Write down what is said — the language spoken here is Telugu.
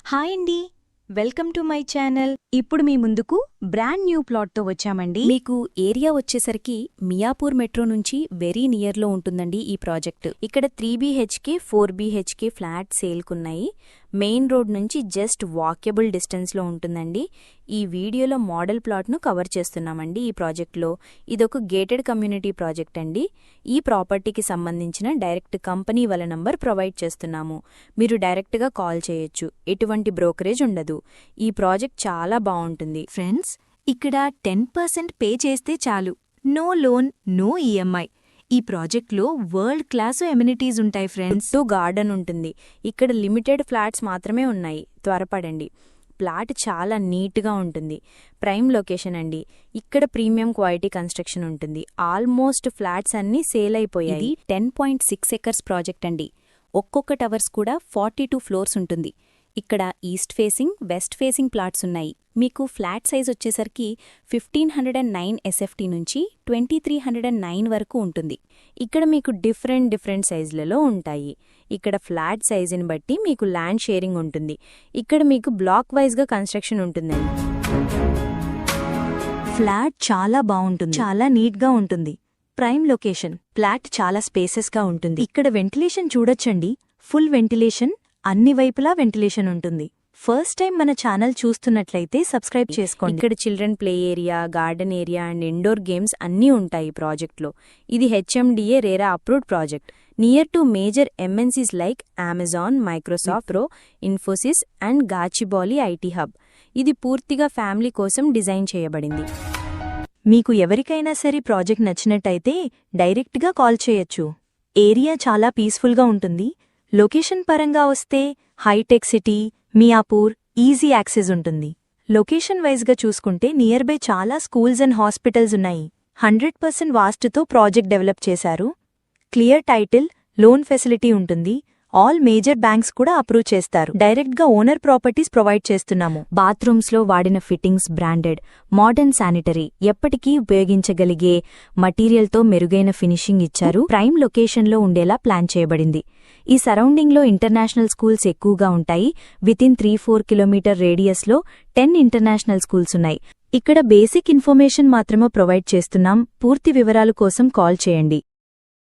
హాయ్ అండి, వెల్కమ్ టు మై ఛానల్. ఇప్పుడు మీ ముందుకు బ్రాండ్ న్యూ ప్లాట్తో వచ్చామండి. మీకు ఏరియా వచ్చేసరికి మియాపూర్ మెట్రో నుంచి వెరీ నియర్లో ఉంటుందండి ఈ ప్రాజెక్ట్. ఇక్కడ 3BHK 4BHK ఫ్లాట్ సేల్కున్నాయి. మెయిన్ రోడ్ నుంచి జస్ట్ వాకబుల్ డిస్టెన్స్లో ఉంటుందండి. ఈ వీడియోలో మోడల్ ప్లాట్ను కవర్ చేస్తున్నామండి. ఈ ప్రాజెక్ట్లో ఇదొక గేటెడ్ కమ్యూనిటీ ప్రాజెక్ట్ అండి. ఈ ప్రాపర్టీకి సంబంధించిన డైరెక్ట్ కంపెనీ వాళ్ళ నంబర్ ప్రొవైడ్ చేస్తున్నాము. మీరు డైరెక్ట్గా కాల్ చేయొచ్చు. ఎటువంటి బ్రోకరేజ్ ఉండదు. ఈ ప్రాజెక్ట్ చాలా బాగుంటుంది ఫ్రెండ్స్, ఇక్కడ 10% పే చేస్తే చాలు. No loan, no EMI. ఈ ప్రాజెక్ట్లో వరల్డ్ క్లాస్ ఎమ్యూనిటీస్ ఉంటాయి ఫ్రెండ్స్. గార్డెన్ ఉంటుంది. ఇక్కడ లిమిటెడ్ ఫ్లాట్స్ మాత్రమే ఉన్నాయి. త్వరపడండి. ప్లాట్ చాలా నీట్గా ఉంటుంది. ప్రైమ్ లొకేషన్ అండి. ఇక్కడ ప్రీమియం క్వాలిటీ కన్స్ట్రక్షన్ ఉంటుంది. ఆల్మోస్ట్ ఫ్లాట్స్ అన్నీ సేల్ అయిపోయాయి. 10.6 ఎకర్స్ ప్రాజెక్ట్ అండి. ఒక్కొక్క టవర్స్ కూడా 42 ఫ్లోర్స్ ఉంటుంది. ఇక్కడ east facing, west facing plots ఉన్నాయి. మీకు ఫ్లాట్ సైజ్ వచ్చేసరికి 1509 SFT నుంచి 2309 వరకు ఉంటుంది. ఇక్కడ మీకు డిఫరెంట్ సైజులలో ఉంటాయి. ఇక్కడ ఫ్లాట్ సైజుని బట్టి మీకు ల్యాండ్ షేరింగ్ ఉంటుంది. ఇక్కడ మీకు బ్లాక్ వైజ్గా కన్స్ట్రక్షన్ ఉంటుందండి. ఫ్లాట్ చాలా బాగుంటుంది, చాలా నీట్గా ఉంటుంది. Prime location. ఫ్లాట్ చాలా స్పేసెస్గా ఉంటుంది. ఇక్కడ వెంటిలేషన్ చూడొచ్చండి. ఫుల్ వెంటిలేషన్, అన్ని వైపులా వెంటిలేషన్ ఉంటుంది. ఫస్ట్ టైం మన ఛానల్ చూస్తున్నట్లయితే సబ్స్క్రైబ్ చేసుకోండి. ఇక్కడ children play area, garden area and indoor games అన్నీ ఉంటాయి ప్రాజెక్ట్లో. ఇది HMDA RERA approved project. Near to major MNCs like Amazon, Microsoft, Infosys and Gachibowli IT హబ్. ఇది పూర్తిగా ఫ్యామిలీ కోసం డిజైన్ చేయబడింది. మీకు ఎవరికైనా సరే ప్రాజెక్ట్ నచ్చినట్టయితే డైరెక్ట్గా కాల్ చేయొచ్చు. ఏరియా చాలా పీస్ఫుల్గా ఉంటుంది. లొకేషన్ పరంగా వస్తే హైటెక్ సిటీ, మియాపూర్, ఈజీ యాక్సెస్ ఉంటుంది. లొకేషన్ వైజ్గా చూసుకుంటే నియర్ బై చాలా స్కూల్స్ అండ్ హాస్పిటల్స్ ఉన్నాయి. 100% వాస్తుతో ప్రాజెక్ట్ డెవలప్ చేశారు. క్లియర్ టైటిల్, లోన్ ఫెసిలిటీ ఉంటుంది. ఆల్ మేజర్ బ్యాంక్స్ కూడా అప్రూవ్ చేస్తారు. డైరెక్ట్గా ఓనర్ ప్రాపర్టీస్ ప్రొవైడ్ చేస్తున్నాము. బాత్రూమ్స్లో వాడిన ఫిట్టింగ్స్ బ్రాండెడ్, మోడర్న్ శానిటరీ, ఎప్పటికీ ఉపయోగించగలిగే మటీరియల్తో మెరుగైన ఫినిషింగ్ ఇచ్చారు. ప్రైమ్ లొకేషన్లో ఉండేలా ప్లాన్ చేయబడింది. ఈ సరౌండింగ్లో ఇంటర్నేషనల్ స్కూల్స్ ఎక్కువగా ఉంటాయి. వితిన్ 3-4 కిలోమీటర్ రేడియస్లో 10 ఇంటర్నేషనల్ స్కూల్స్ ఉన్నాయి. ఇక్కడ బేసిక్ ఇన్ఫర్మేషన్ మాత్రమే ప్రొవైడ్ చేస్తున్నాం. పూర్తి వివరాల కోసం కాల్ చేయండి.